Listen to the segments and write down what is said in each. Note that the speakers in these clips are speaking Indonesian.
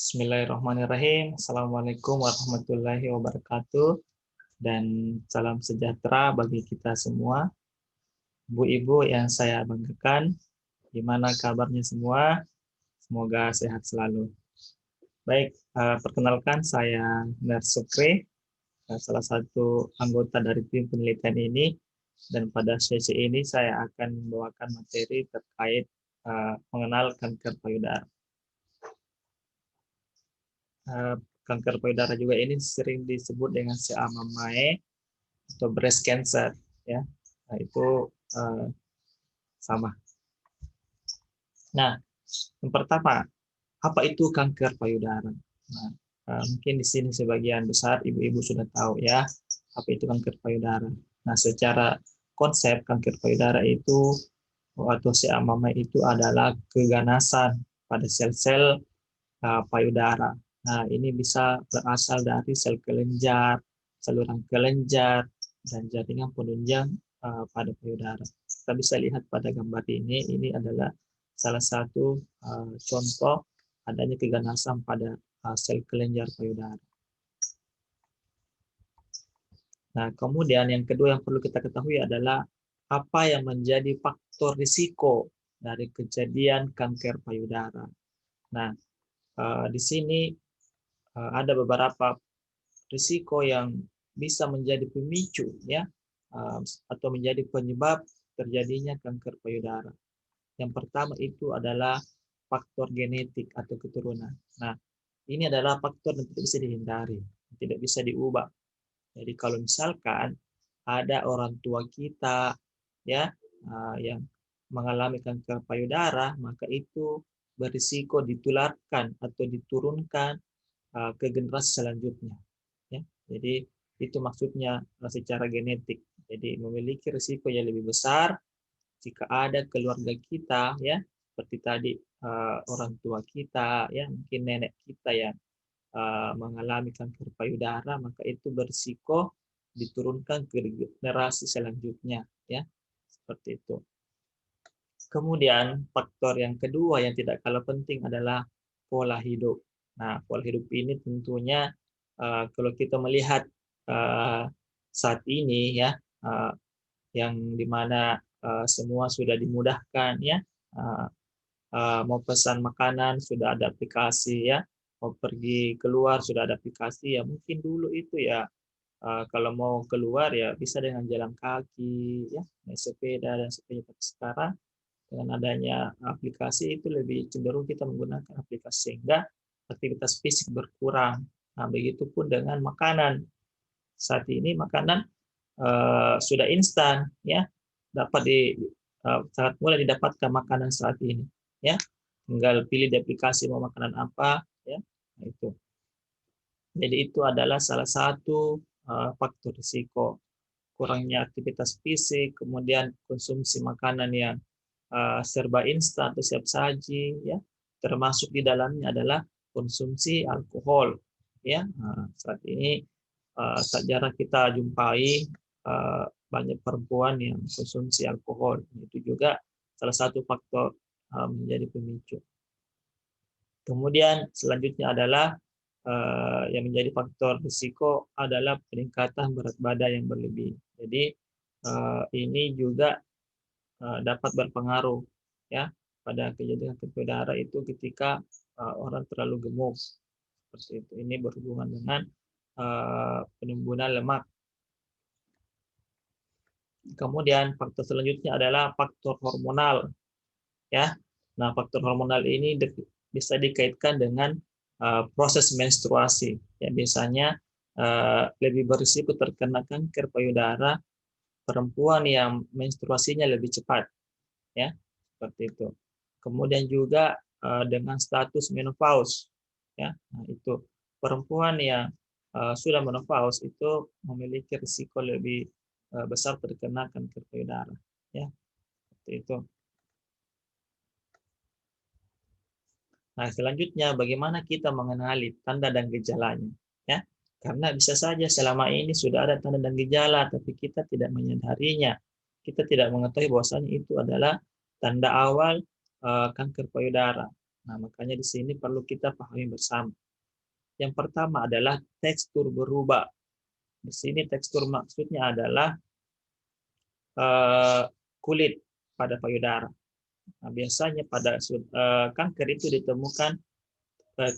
Bismillahirrahmanirrahim. Assalamualaikum warahmatullahi wabarakatuh. Dan salam sejahtera bagi kita semua. Bu-ibu yang saya banggakan, gimana kabarnya semua? Semoga sehat selalu. Baik, perkenalkan saya Ner Sukri, salah satu anggota dari tim penelitian ini. Dan pada sesi ini saya akan membawakan materi terkait mengenal kanker payudara. Kanker payudara juga ini sering disebut dengan CA-MAMAE atau breast cancer, ya. Nah, itu sama. Nah, yang pertama, apa itu kanker payudara? Nah, mungkin di sini sebagian besar ibu-ibu sudah tahu ya apa itu kanker payudara. Nah, secara konsep kanker payudara itu atau CA-MAMAE itu adalah keganasan pada sel-sel payudara. Nah, ini bisa berasal dari sel kelenjar, saluran kelenjar, dan jaringan penunjang pada payudara. Kita bisa lihat pada gambar ini adalah salah satu contoh adanya keganasan pada sel kelenjar payudara. Nah, kemudian yang kedua yang perlu kita ketahui adalah apa yang menjadi faktor risiko dari kejadian kanker payudara. Nah, di sini ada beberapa risiko yang bisa menjadi pemicu ya atau menjadi penyebab terjadinya kanker payudara. Yang pertama itu adalah faktor genetik atau keturunan. Nah, ini adalah faktor yang tidak bisa dihindari, tidak bisa diubah. Jadi kalau misalkan ada orang tua kita ya yang mengalami kanker payudara, maka itu berisiko ditularkan atau diturunkan ke generasi selanjutnya. Ya. Jadi itu maksudnya secara genetik. Jadi memiliki risiko yang lebih besar jika ada keluarga kita ya seperti tadi orang tua kita ya mungkin nenek kita yang mengalami kanker payudara, maka itu berisiko diturunkan ke generasi selanjutnya ya seperti itu. Kemudian faktor yang kedua yang tidak kalah penting adalah pola hidup. Nah, pola hidup ini tentunya kalau kita melihat saat ini ya yang dimana semua sudah dimudahkan ya mau pesan makanan sudah ada aplikasi ya mau pergi keluar sudah ada aplikasi ya mungkin dulu itu ya kalau mau keluar ya bisa dengan jalan kaki ya naik sepeda dan sebagainya. Sekarang dengan adanya aplikasi itu lebih cenderung kita menggunakan aplikasi sehingga aktivitas fisik berkurang. Nah, begitupun dengan makanan. Saat ini makanan sudah instan, ya, sangat mudah didapatkan makanan saat ini, ya. Tinggal pilih di aplikasi mau makanan apa, ya. Nah, itu. Jadi itu adalah salah satu faktor risiko kurangnya aktivitas fisik, kemudian konsumsi makanan yang serba instan atau siap saji ya termasuk di dalamnya adalah konsumsi alkohol ya saat ini tak jarang kita jumpai banyak perempuan yang konsumsi alkohol itu juga salah satu faktor menjadi pemicu. Kemudian selanjutnya adalah yang menjadi faktor risiko adalah peningkatan berat badan yang berlebih. Jadi ini juga dapat berpengaruh ya pada kejadian kanker payudara itu ketika orang terlalu gemuk seperti itu. Ini berhubungan dengan penimbunan lemak. Kemudian faktor selanjutnya adalah faktor hormonal ya. Nah, faktor hormonal ini bisa dikaitkan dengan proses menstruasi. Ya, biasanya lebih berisiko terkena kanker payudara perempuan yang menstruasinya lebih cepat ya seperti itu. Kemudian juga dengan status menopause ya. Nah, itu perempuan yang sudah menopause itu memiliki risiko lebih besar terkena kanker payudara ya seperti itu. Nah, selanjutnya bagaimana kita mengenali tanda dan gejalanya ya. Karena bisa saja selama ini sudah ada tanda dan gejala tapi kita tidak menyadarinya. Kita tidak mengetahui bahwasanya itu adalah tanda awal kanker payudara. Nah, makanya di sini perlu kita pahami bersama. Yang pertama adalah tekstur berubah. Di sini tekstur maksudnya adalah kulit pada payudara. Nah, biasanya pada kanker itu ditemukan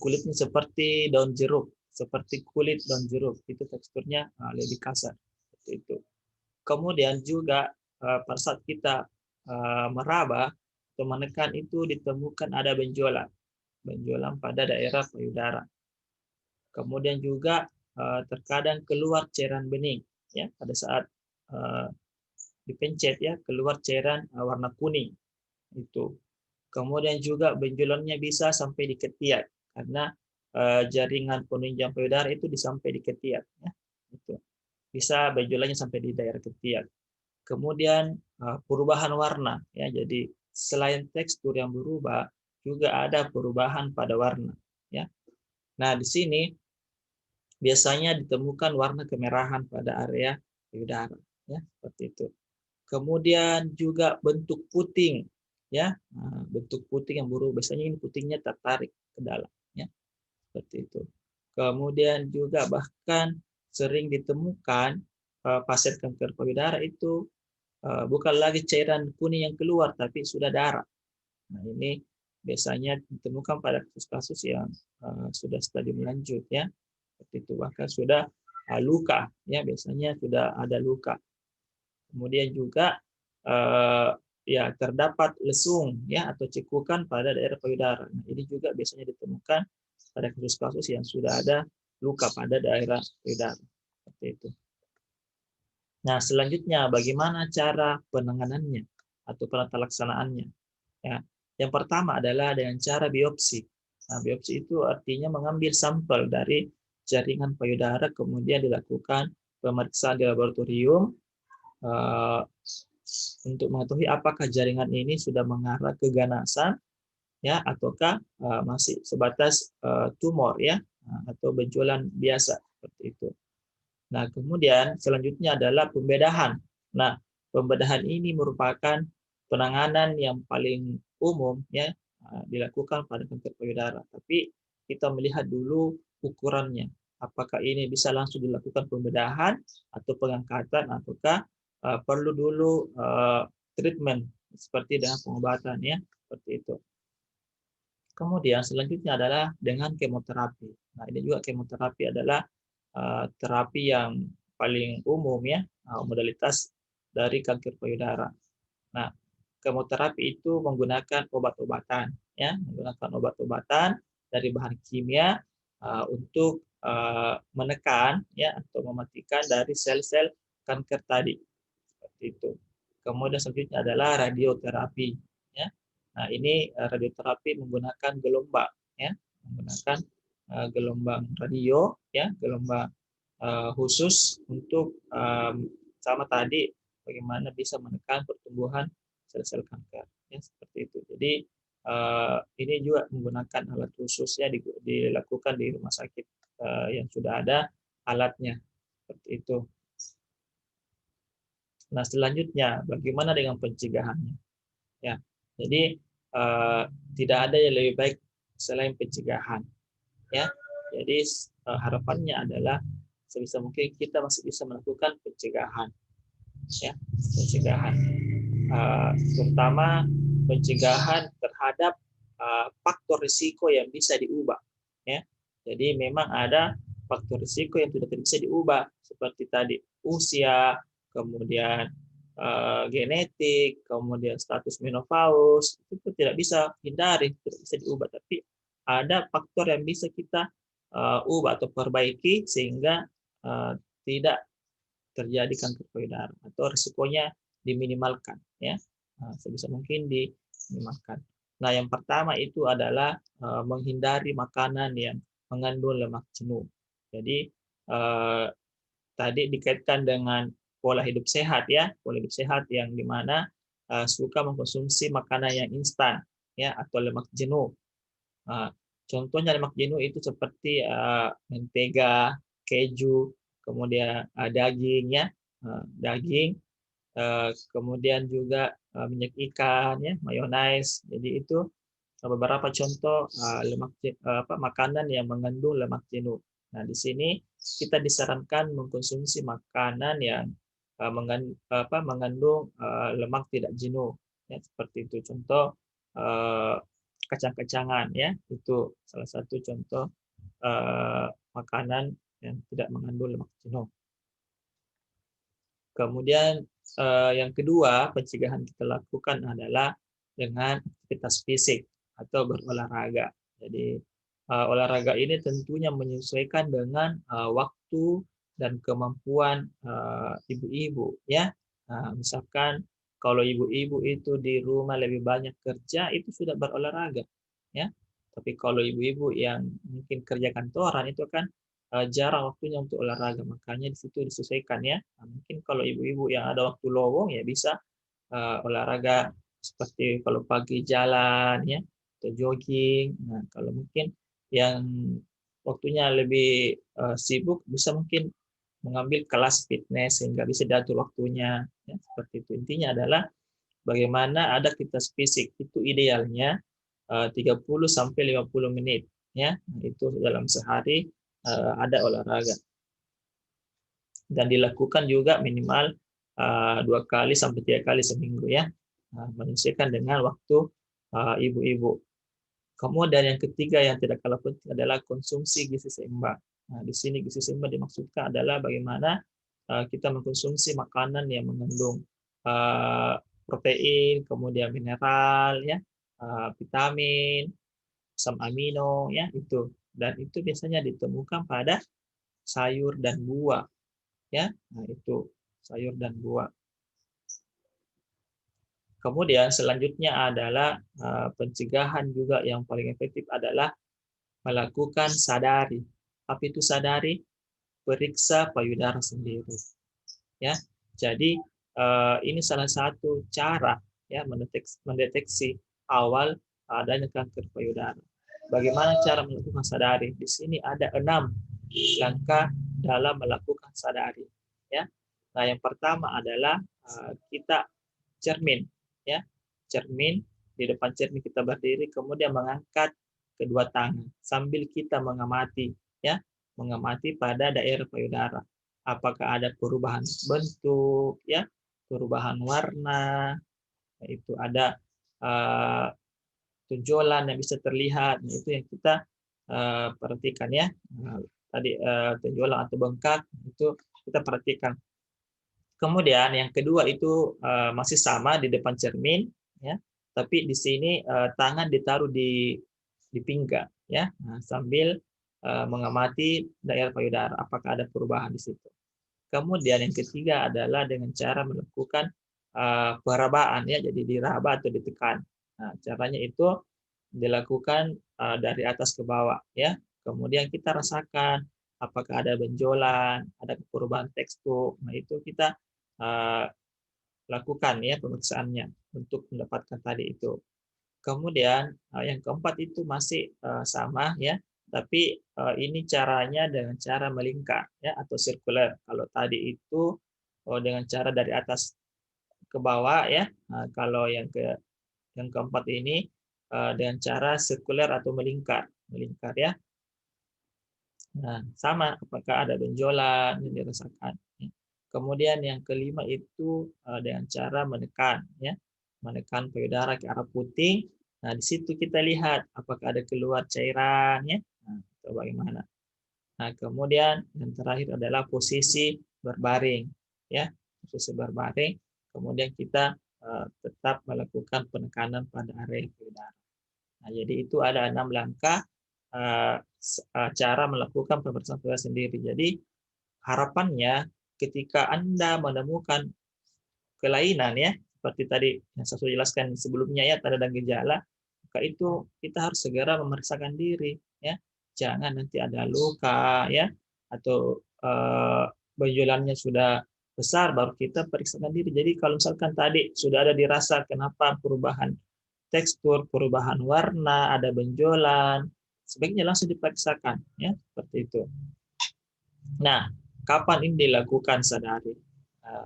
kulitnya seperti daun jeruk, seperti kulit daun jeruk. Itu teksturnya lebih kasar. Seperti itu. Kemudian juga pada saat kita meraba atau menekan itu ditemukan ada benjolan, benjolan pada daerah payudara. Kemudian juga terkadang keluar cairan bening, ya pada saat dipencet ya keluar cairan warna kuning itu. Kemudian juga benjolannya bisa sampai di ketiak karena jaringan penunjang payudara itu sampai di ketiak, ya. Itu bisa benjolannya sampai di daerah ketiak. Kemudian perubahan warna, ya. Jadi selain tekstur yang berubah, juga ada perubahan pada warna, ya. Nah, di sini biasanya ditemukan warna kemerahan pada area payudara, ya, seperti itu. Kemudian juga bentuk puting, ya. Nah, bentuk puting yang berubah, biasanya ini putingnya tertarik ke dalam, ya, seperti itu. Kemudian juga bahkan sering ditemukan pasien kanker payudara itu bukan lagi cairan kuning yang keluar, tapi sudah darah. Nah, ini biasanya ditemukan pada kasus-kasus yang sudah stadium lanjut, ya. Seperti itu, bahkan sudah luka, ya, biasanya sudah ada luka. Kemudian juga ya terdapat lesung, ya, atau cekukan pada daerah payudara. Nah, ini juga biasanya ditemukan pada kasus-kasus yang sudah ada luka pada daerah payudara. Seperti itu. Nah, selanjutnya bagaimana cara penanganannya atau penata laksanaannya? Ya, yang pertama adalah dengan cara biopsi. Nah, biopsi itu artinya mengambil sampel dari jaringan payudara, kemudian dilakukan pemeriksaan di laboratorium untuk mengetahui apakah jaringan ini sudah mengarah ke ganasan, ya, ataukah masih sebatas tumor, ya, atau benjolan biasa seperti itu. Nah, kemudian selanjutnya adalah pembedahan. Nah, pembedahan ini merupakan penanganan yang paling umum, ya, dilakukan pada kanker payudara. Tapi kita melihat dulu ukurannya. Apakah ini bisa langsung dilakukan pembedahan atau pengangkatan, ataukah perlu dulu treatment seperti dengan pengobatan, ya, seperti itu. Kemudian selanjutnya adalah dengan kemoterapi. Nah, ini juga kemoterapi adalah terapi yang paling umum, ya, modalitas dari kanker payudara. Nah, kemoterapi itu menggunakan obat-obatan, ya, menggunakan obat-obatan dari bahan kimia untuk menekan, ya, atau mematikan dari sel-sel kanker tadi, seperti itu. Kemudian selanjutnya adalah radioterapi, ya. Nah, ini radioterapi menggunakan gelombang, ya, menggunakan gelombang radio, ya, gelombang khusus untuk sama tadi bagaimana bisa menekan pertumbuhan sel-sel kanker, ya, seperti itu. Jadi ini juga menggunakan alat khusus, ya, dilakukan di rumah sakit yang sudah ada alatnya, seperti itu. Nah, selanjutnya bagaimana dengan pencegahannya? Ya, jadi tidak ada yang lebih baik selain pencegahan, ya. Jadi harapannya adalah sebisa mungkin kita masih bisa melakukan pencegahan, ya, pencegahan, terutama pencegahan terhadap faktor risiko yang bisa diubah, ya. Jadi memang ada faktor risiko yang tidak bisa diubah seperti tadi usia, kemudian genetik, kemudian status menopause, itu tidak bisa hindari, tidak bisa diubah. Tapi ada faktor yang bisa kita ubah atau perbaiki sehingga tidak terjadi kanker payudara atau risikonya diminimalkan, ya. Sebisa mungkin diminimalkan. Nah, yang pertama itu adalah menghindari makanan yang mengandung lemak jenuh. Jadi tadi dikaitkan dengan pola hidup sehat, ya, pola hidup sehat yang dimana suka mengkonsumsi makanan yang instan, ya, atau lemak jenuh. Contohnya lemak jenuh itu seperti mentega, keju, kemudian daging, ya, daging, kemudian juga minyak ikan, ya, mayonaise. Jadi itu beberapa contoh makanan yang mengandung lemak jenuh. Nah, di sini kita disarankan mengkonsumsi makanan yang mengandung lemak tidak jenuh. Ya, seperti itu. Contoh kacang-kacangan, ya, itu salah satu contoh makanan yang tidak mengandung lemak jenuh. Kemudian yang kedua pencegahan kita lakukan adalah dengan aktivitas fisik atau berolahraga. Jadi olahraga ini tentunya menyesuaikan dengan waktu dan kemampuan ibu-ibu, ya. Nah, misalkan kalau ibu-ibu itu di rumah lebih banyak kerja, itu sudah berolahraga, ya. Tapi kalau ibu-ibu yang mungkin kerja kantoran itu kan jarang waktunya untuk olahraga, makanya di situ disesuaikan, ya. Nah, mungkin kalau ibu-ibu yang ada waktu lowong ya bisa olahraga seperti kalau pagi jalan, ya, atau jogging. Nah, kalau mungkin yang waktunya lebih sibuk bisa mungkin mengambil kelas fitness sehingga bisa diatur waktunya, ya, seperti itu. Intinya adalah bagaimana ada aktivitas fisik itu idealnya 30 sampai 50 menit, ya. Nah, itu dalam sehari ada olahraga. Dan dilakukan juga minimal 2 kali sampai 3 kali seminggu, ya. Nah, menyesuaikan dengan waktu ibu-ibu. Kemudian yang ketiga yang tidak kalah penting adalah konsumsi gizi seimbang. Nah, di sini gizi seimbang dimaksudkan adalah bagaimana kita mengkonsumsi makanan yang mengandung protein, kemudian mineral, ya, vitamin, asam amino, ya, itu. Dan itu biasanya ditemukan pada sayur dan buah, ya. Nah, itu sayur dan buah. Kemudian selanjutnya adalah pencegahan juga yang paling efektif adalah melakukan sadari. Apa itu sadari? Periksa payudara sendiri. Ya, jadi ini salah satu cara, ya, mendeteksi awal adanya kanker payudara. Bagaimana cara melakukan sadari? Di sini ada 6 langkah dalam melakukan sadari. Ya, nah yang pertama adalah kita cermin, ya, cermin. Di depan cermin kita berdiri, kemudian mengangkat kedua tangan sambil kita mengamati, ya, mengamati pada daerah payudara. Apakah ada perubahan bentuk, ya, perubahan warna, itu ada tonjolan yang bisa terlihat. Nah, itu yang kita perhatikan, ya. Nah, tadi tonjolan atau bengkak itu kita perhatikan. Kemudian yang kedua itu masih sama di depan cermin, ya, tapi di sini tangan ditaruh di pinggang, ya. Nah, sambil mengamati daerah payudara apakah ada perubahan di situ. Kemudian yang ketiga adalah dengan cara melakukan perabaan, ya, jadi diraba atau ditekan. Nah, caranya itu dilakukan dari atas ke bawah, ya. Kemudian kita rasakan apakah ada benjolan, ada perubahan tekstur. Nah, itu kita lakukan, ya, pemeriksaannya untuk mendapatkan tadi itu. Kemudian yang keempat itu masih sama, ya, tapi ini caranya dengan cara melingkar, ya, atau sirkuler. Kalau tadi itu dengan cara dari atas ke bawah, ya. Nah, kalau yang keempat ini dengan cara sirkuler atau melingkar, ya. Nah, sama apakah ada benjolan yang dirasakan. Ya. Kemudian yang kelima itu dengan cara menekan, ya, menekan payudara ke arah puting. Nah, di situ kita lihat apakah ada keluar cairan, ya. Nah, atau bagaimana. Nah, kemudian yang terakhir adalah posisi berbaring, ya, posisi berbaring. Kemudian kita tetap melakukan penekanan pada area payudara. Nah, jadi itu ada 6 langkah cara melakukan pemeriksaan payudara sendiri. Jadi harapannya ketika Anda menemukan kelainan, ya, seperti tadi yang saya sudah jelaskan sebelumnya, ya, tanda dan gejala, maka itu kita harus segera memeriksakan diri, ya. Jangan nanti ada luka, ya, atau benjolannya sudah besar baru kita periksakan diri. Jadi kalau misalkan tadi sudah ada dirasa kenapa perubahan tekstur, perubahan warna, ada benjolan, sebaiknya langsung diperiksakan, ya, seperti itu. Nah, kapan ini dilakukan sadari?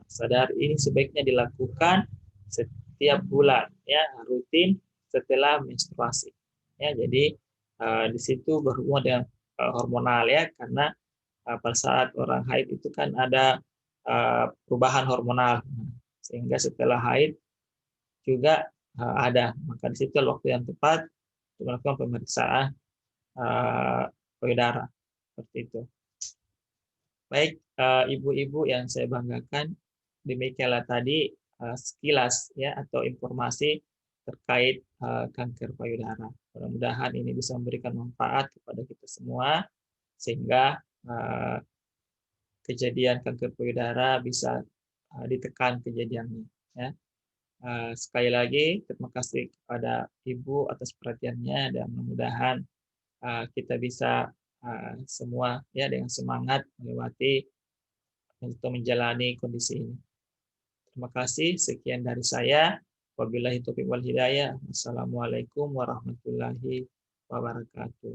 Sadari ini sebaiknya dilakukan setiap bulan, ya, rutin setelah menstruasi. Ya, jadi di situ berhubungan dengan hormonal ya, karena pada saat orang haid itu kan ada perubahan hormonal, sehingga setelah haid juga ada, maka di situ waktu yang tepat untuk melakukan pemeriksaan payudara seperti itu. Baik, ibu-ibu yang saya banggakan, demikianlah tadi sekilas ya atau informasi terkait kanker payudara. Mudah-mudahan ini bisa memberikan manfaat kepada kita semua sehingga kejadian kanker payudara bisa ditekan kejadiannya. Ya. Sekali lagi terima kasih kepada Ibu atas perhatiannya dan mudah-mudahan kita bisa semua ya dengan semangat melewati untuk menjalani kondisi ini. Terima kasih. Sekian dari saya. Wabillahi taufiq wal hidayah. Wassalamualaikum warahmatullahi wabarakatuh.